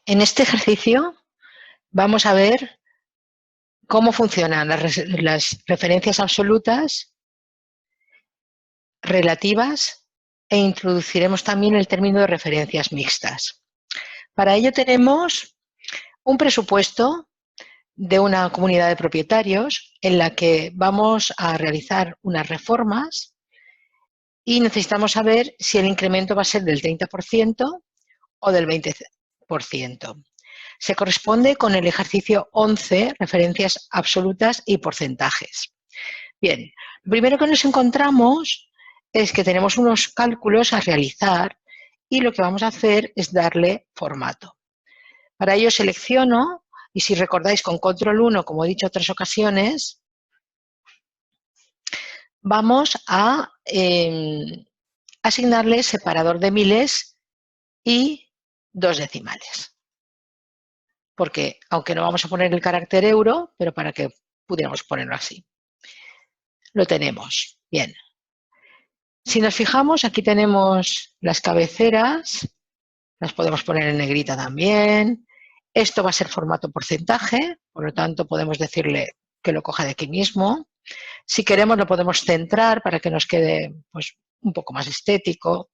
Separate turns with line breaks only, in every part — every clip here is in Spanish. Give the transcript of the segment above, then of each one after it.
En este ejercicio vamos a ver cómo funcionan las referencias absolutas, relativas e introduciremos también el término de referencias mixtas. Para ello tenemos un presupuesto de una comunidad de propietarios en la que vamos a realizar unas reformas y necesitamos saber si el incremento va a ser del 30% o del 20%. Se corresponde con el ejercicio 11, referencias absolutas y porcentajes. Bien, lo primero que nos encontramos es que tenemos unos cálculos a realizar y lo que vamos a hacer es darle formato. Para ello selecciono, y si recordáis con control 1, como he dicho otras ocasiones, vamos a asignarle separador de miles y 2 decimales. Porque, aunque no vamos a poner el carácter euro, pero para que pudiéramos ponerlo así. Lo tenemos. Bien. Si nos fijamos, aquí tenemos las cabeceras, las podemos poner en negrita también. Esto va a ser formato porcentaje, por lo tanto podemos decirle que lo coja de aquí mismo. Si queremos lo podemos centrar para que nos quede pues, un poco más estético,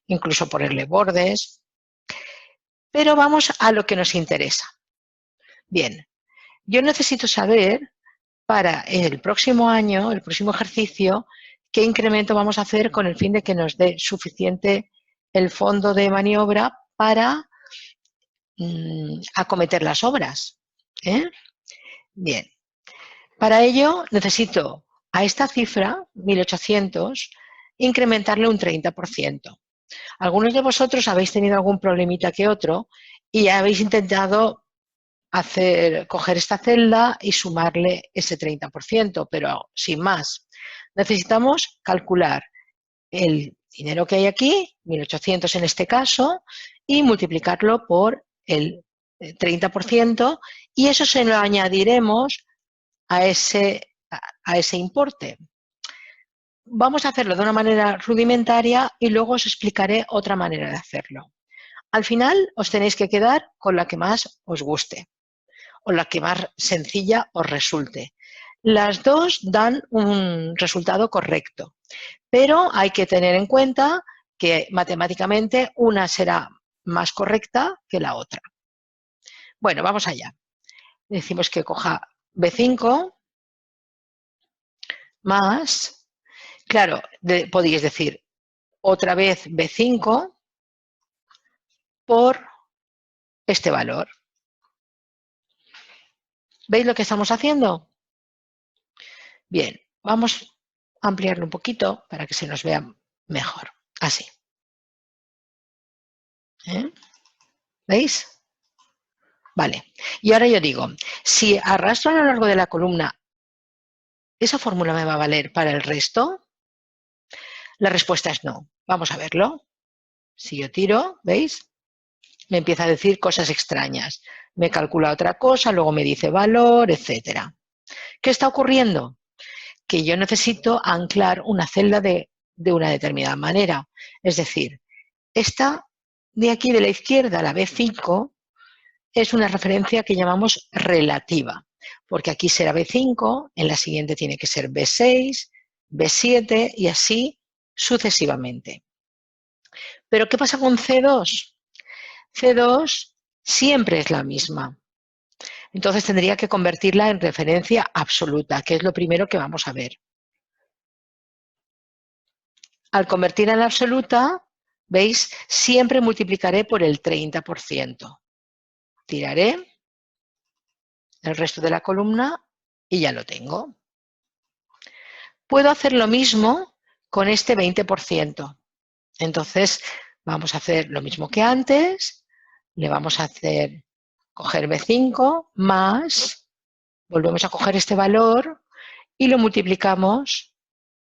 incluso ponerle bordes. Pero vamos a lo que nos interesa. Bien, yo necesito saber para el próximo año, el próximo ejercicio, qué incremento vamos a hacer con el fin de que nos dé suficiente el fondo de maniobra para acometer las obras. Bien, para ello necesito a esta cifra, 1.800, incrementarle un 30%. Algunos de vosotros habéis tenido algún problemita que otro y habéis intentado coger esta celda y sumarle ese 30%, pero sin más. Necesitamos calcular el dinero que hay aquí, 1.800 en este caso, y multiplicarlo por el 30%, y eso se lo añadiremos a ese importe. Vamos a hacerlo de una manera rudimentaria y luego os explicaré otra manera de hacerlo. Al final os tenéis que quedar con la que más os guste o la que más sencilla os resulte. Las dos dan un resultado correcto, pero hay que tener en cuenta que matemáticamente una será más correcta que la otra. Bueno, vamos allá. Decimos que coja B5 más, claro, podéis decir otra vez B5 por este valor. ¿Veis lo que estamos haciendo? Bien, vamos a ampliarlo un poquito para que se nos vea mejor. Así. ¿Veis? Vale. Y ahora yo digo, si arrastro a lo largo de la columna, ¿esa fórmula me va a valer para el resto? La respuesta es no. Vamos a verlo. Si yo tiro, ¿veis? Me empieza a decir cosas extrañas. Me calcula otra cosa, luego me dice valor, etc. ¿Qué está ocurriendo? Que yo necesito anclar una celda de una determinada manera. Es decir, esta de aquí de la izquierda, la B5, es una referencia que llamamos relativa, porque aquí será B5, en la siguiente tiene que ser B6, B7 y así sucesivamente. ¿Pero qué pasa con C2? C2 siempre es la misma. Entonces tendría que convertirla en referencia absoluta, que es lo primero que vamos a ver. Al convertirla en absoluta, ¿veis? Siempre multiplicaré por el 30%. Tiraré el resto de la columna y ya lo tengo. Puedo hacer lo mismo con este 20%. Entonces, vamos a hacer lo mismo que antes. Le vamos a hacer coger B5 más, volvemos a coger este valor y lo multiplicamos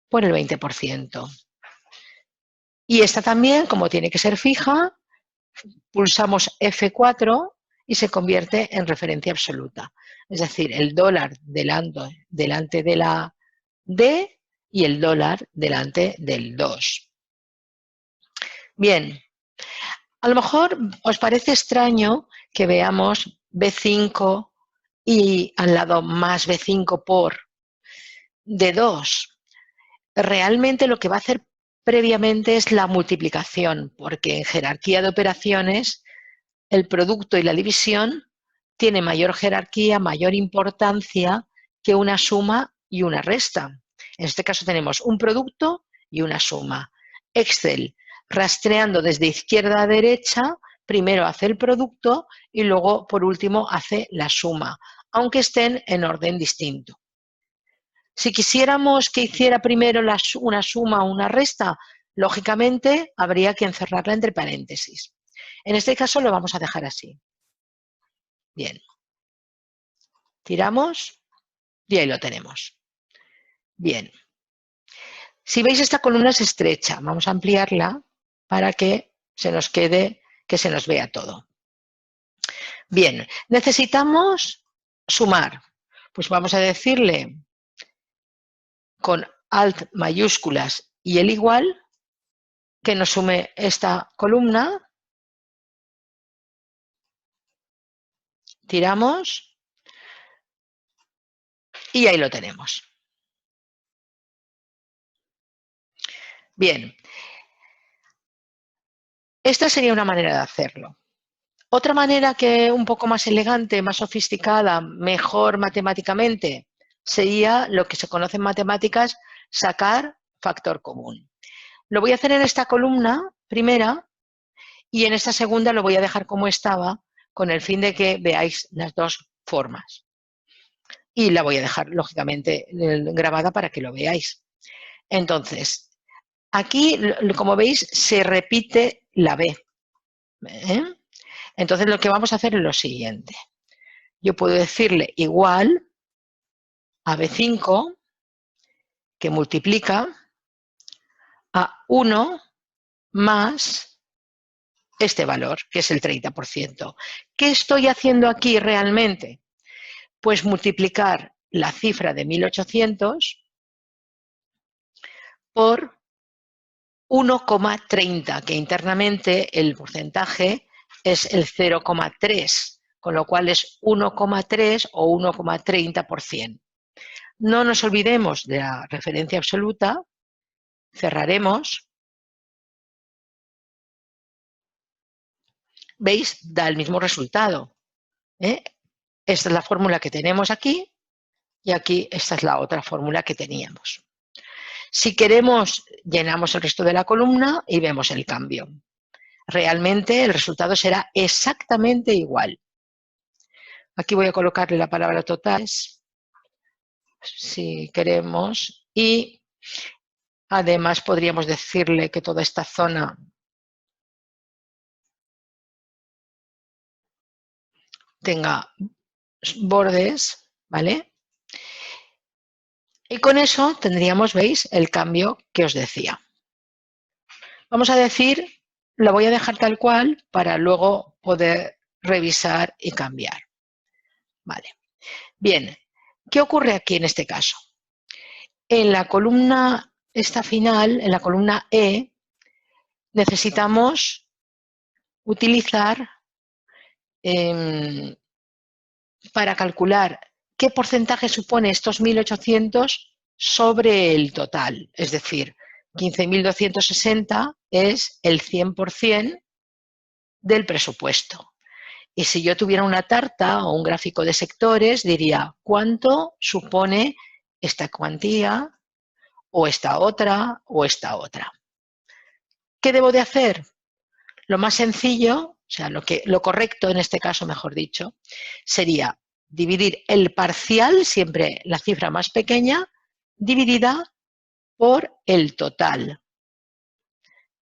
por el 20%. Y esta también, como tiene que ser fija, pulsamos F4 y se convierte en referencia absoluta. Es decir, el dólar delante de la D y el dólar delante del 2. Bien, A lo mejor os parece extraño que veamos B5 y al lado más B5 por D2. Realmente lo que va a hacer previamente es la multiplicación, porque en jerarquía de operaciones el producto y la división tiene mayor jerarquía, mayor importancia que una suma y una resta. En este caso tenemos un producto y una suma. Excel, rastreando desde izquierda a derecha, primero hace el producto y luego, por último, hace la suma, aunque estén en orden distinto. Si quisiéramos que hiciera primero una suma o una resta, lógicamente habría que encerrarla entre paréntesis. En este caso lo vamos a dejar así. Bien. Tiramos y ahí lo tenemos. Bien. Si veis, esta columna es estrecha. Vamos a ampliarla para que se nos quede, que se nos vea todo. Bien. Necesitamos sumar. Pues vamos a decirle con Alt mayúsculas y el igual que nos sume esta columna. Tiramos y ahí lo tenemos. Bien. Esta sería una manera de hacerlo. Otra manera que un poco más elegante, más sofisticada, mejor matemáticamente, sería lo que se conoce en matemáticas, sacar factor común. Lo voy a hacer en esta columna primera y en esta segunda lo voy a dejar como estaba con el fin de que veáis las dos formas. Y la voy a dejar, lógicamente, grabada para que lo veáis. Entonces, aquí, como veis, se repite la B. Entonces, lo que vamos a hacer es lo siguiente. Yo puedo decirle igual a B5 que multiplica a 1 más este valor, que es el 30%. ¿Qué estoy haciendo aquí realmente? Pues multiplicar la cifra de 1800 por 1,30, que internamente el porcentaje es el 0,3, con lo cual es 1,3 o 1,30%. No nos olvidemos de la referencia absoluta, cerraremos. ¿Veis? Da el mismo resultado. Esta es la fórmula que tenemos aquí y aquí esta es la otra fórmula que teníamos. Si queremos, llenamos el resto de la columna y vemos el cambio. Realmente el resultado será exactamente igual. Aquí voy a colocarle la palabra totales, si queremos, y además podríamos decirle que toda esta zona tenga bordes, ¿vale? Y con eso tendríamos, ¿veis?, el cambio que os decía. Vamos a decir, lo voy a dejar tal cual para luego poder revisar y cambiar. Vale. Bien, ¿qué ocurre aquí en este caso? En la columna esta final, en la columna E, necesitamos utilizar para calcular qué porcentaje supone estos 1.800 sobre el total. Es decir, 15.260 es el 100% del presupuesto. Y si yo tuviera una tarta o un gráfico de sectores, diría cuánto supone esta cuantía o esta otra o esta otra. ¿Qué debo de hacer? Lo más sencillo, o sea, lo correcto en este caso, mejor dicho, sería dividir el parcial, siempre la cifra más pequeña, dividida por el total.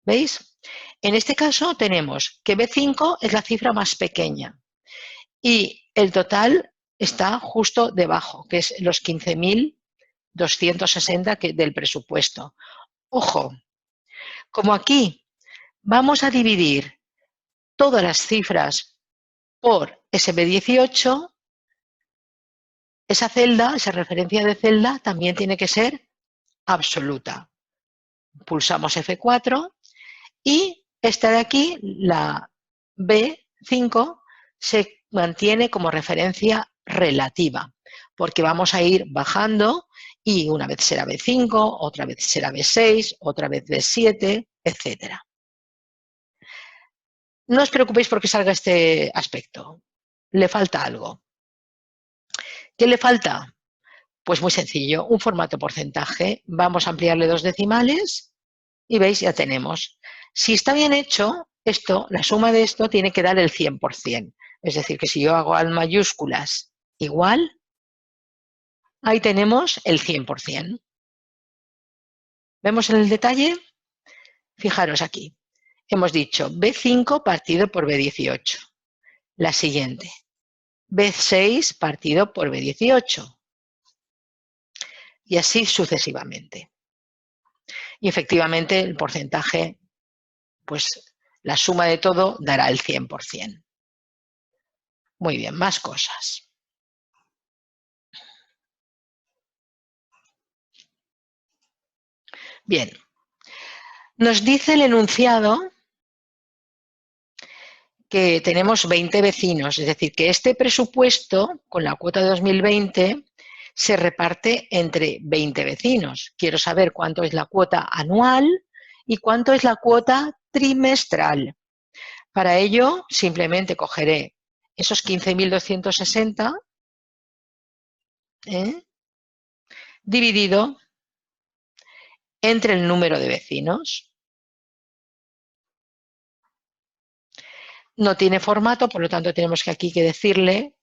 ¿Veis? En este caso tenemos que B5 es la cifra más pequeña y el total está justo debajo, que es los 15.260 del presupuesto. Ojo, como aquí vamos a dividir todas las cifras por SB18, esa celda, esa referencia de celda, también tiene que ser absoluta. Pulsamos F4 y Esta de aquí, la B5, se mantiene como referencia relativa, porque vamos a ir bajando y una vez será B5, otra vez será B6, otra vez B7, etc. No os preocupéis porque salga este aspecto. Le falta algo. ¿Qué le falta? Pues muy sencillo, un formato porcentaje. Vamos a ampliarle 2 decimales y veis, ya tenemos. Si está bien hecho, esto, la suma de esto tiene que dar el 100%. Es decir, que si yo hago al mayúsculas igual, ahí tenemos el 100%. ¿Vemos en el detalle? Fijaros aquí. Hemos dicho B5 partido por B18. La siguiente. B6 partido por B18. Y así sucesivamente. Y efectivamente el porcentaje, pues la suma de todo dará el 100%. Muy bien, más cosas. Bien, nos dice el enunciado que tenemos 20 vecinos, es decir, que este presupuesto con la cuota de 2020 se reparte entre 20 vecinos. Quiero saber cuánto es la cuota anual y cuánto es la cuota trimestral. Para ello, simplemente cogeré esos 15.260 dividido entre el número de vecinos. No tiene formato, por lo tanto tenemos que aquí que decirle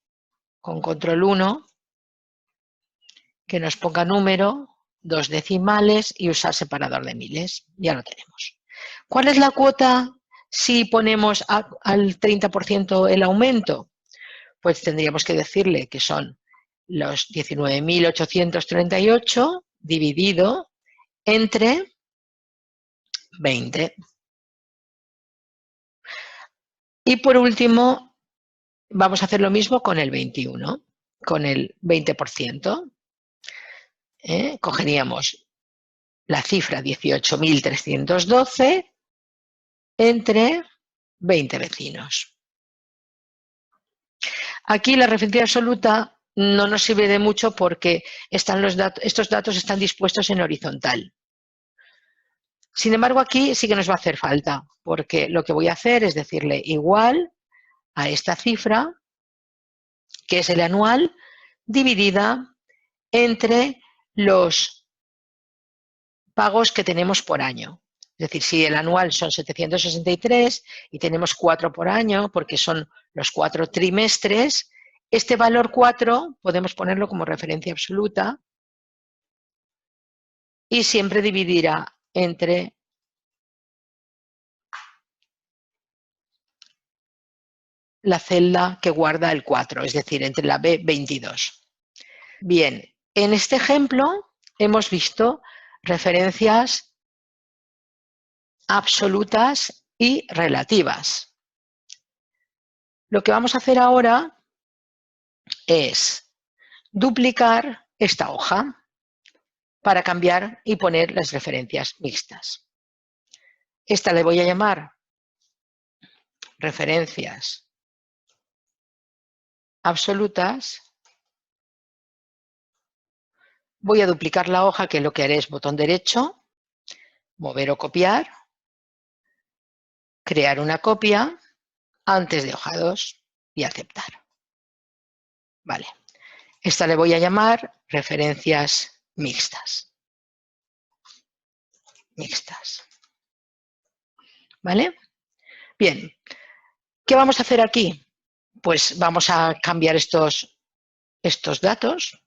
con control 1 que nos ponga número, 2 decimales y usar separador de miles. Ya lo tenemos. ¿Cuál es la cuota si ponemos al 30% el aumento? Pues tendríamos que decirle que son los 19.838 dividido entre 20. Y por último, vamos a hacer lo mismo con el 21, con el 20%. Cogeríamos la cifra 18.312 entre 20 vecinos. Aquí la referencia absoluta no nos sirve de mucho porque estos datos están dispuestos en horizontal. Sin embargo, aquí sí que nos va a hacer falta, porque lo que voy a hacer es decirle igual a esta cifra, que es el anual, dividida entre los pagos que tenemos por año. Es decir, si el anual son 763 y tenemos 4 por año, porque son los 4 trimestres, este valor 4 podemos ponerlo como referencia absoluta y siempre dividirá entre la celda que guarda el 4, es decir, entre la B22. Bien, en este ejemplo hemos visto referencias absolutas y relativas. Lo que vamos a hacer ahora es duplicar esta hoja para cambiar y poner las referencias mixtas. Esta le voy a llamar referencias absolutas. Voy a duplicar la hoja, que lo que haré es botón derecho, mover o copiar, crear una copia antes de hoja 2 y aceptar. Vale. Esta le voy a llamar referencias mixtas. ¿Vale? Bien. ¿Qué vamos a hacer aquí? Pues vamos a cambiar estos datos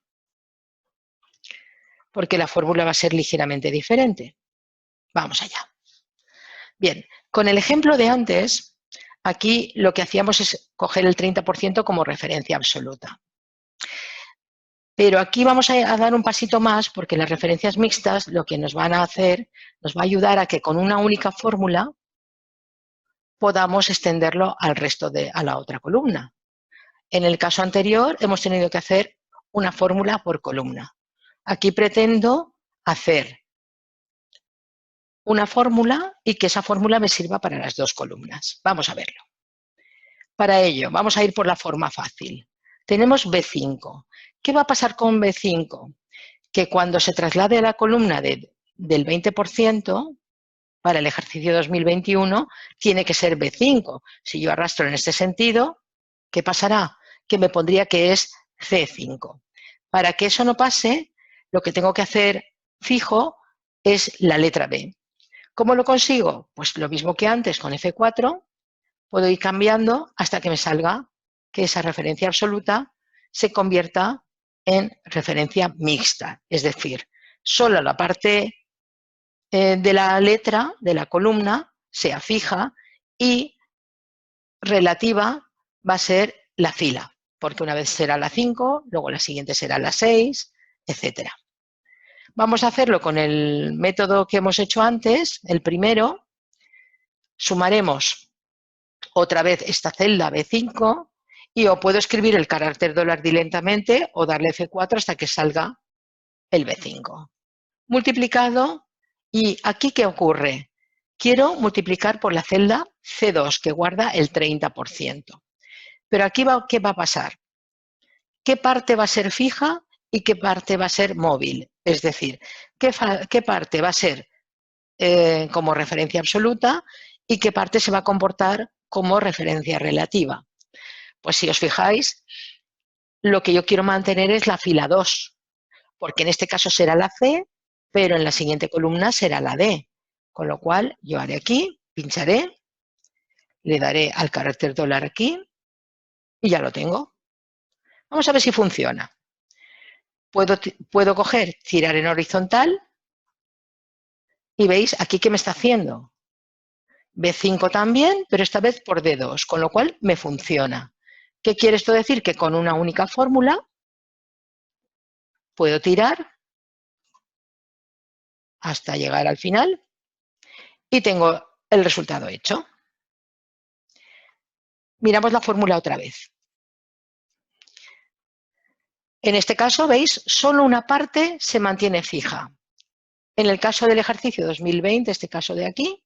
porque la fórmula va a ser ligeramente diferente. Vamos allá. Bien, con el ejemplo de antes, aquí lo que hacíamos es coger el 30% como referencia absoluta. Pero aquí vamos a dar un pasito más porque las referencias mixtas lo que nos van a hacer, nos va a ayudar a que con una única fórmula podamos extenderlo al resto a la otra columna. En el caso anterior hemos tenido que hacer una fórmula por columna. Aquí pretendo hacer una fórmula y que esa fórmula me sirva para las dos columnas. Vamos a verlo. Para ello, vamos a ir por la forma fácil. Tenemos B5. ¿Qué va a pasar con B5? Que cuando se traslade a la columna del 20%, para el ejercicio 2021, tiene que ser B5. Si yo arrastro en este sentido, ¿qué pasará? Que me pondría que es C5. Para que eso no pase, lo que tengo que hacer fijo es la letra B. ¿Cómo lo consigo? Pues lo mismo que antes con F4, puedo ir cambiando hasta que me salga que esa referencia absoluta se convierta en referencia mixta, es decir, solo la parte de la letra, de la columna, sea fija y relativa va a ser la fila, porque una vez será la 5, luego la siguiente será la 6, etc. Vamos a hacerlo con el método que hemos hecho antes, el primero. Sumaremos otra vez esta celda B5 y o puedo escribir el carácter dólar directamente o darle F4 hasta que salga el B5. Multiplicado, y aquí ¿qué ocurre? Quiero multiplicar por la celda C2 que guarda el 30%. Pero aquí ¿qué va a pasar? ¿Qué parte va a ser fija y qué parte va a ser móvil? Es decir, ¿qué parte va a ser como referencia absoluta y qué parte se va a comportar como referencia relativa? Pues si os fijáis, lo que yo quiero mantener es la fila 2, porque en este caso será la C, pero en la siguiente columna será la D. Con lo cual yo haré aquí, pincharé, le daré al carácter dólar aquí y ya lo tengo. Vamos a ver si funciona. Puedo coger, tirar en horizontal y veis aquí qué me está haciendo. B5 también, pero esta vez por D2, con lo cual me funciona. ¿Qué quiere esto decir? Que con una única fórmula puedo tirar hasta llegar al final y tengo el resultado hecho. Miramos la fórmula otra vez. En este caso, veis, solo una parte se mantiene fija. En el caso del ejercicio 2020, este caso de aquí,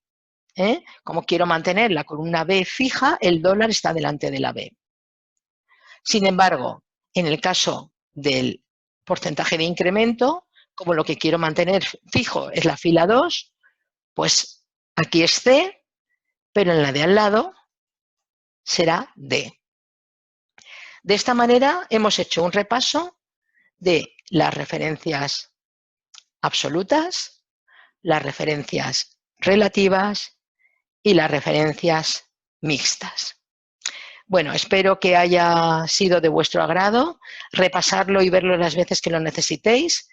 como quiero mantener la columna B fija, el dólar está delante de la B. Sin embargo, en el caso del porcentaje de incremento, como lo que quiero mantener fijo es la fila 2, pues aquí es C, pero en la de al lado será D. De esta manera hemos hecho un repaso de las referencias absolutas, las referencias relativas y las referencias mixtas. Bueno, espero que haya sido de vuestro agrado, repasarlo y verlo las veces que lo necesitéis.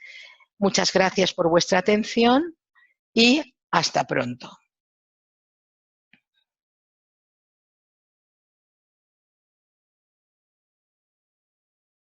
Muchas gracias por vuestra atención y hasta pronto.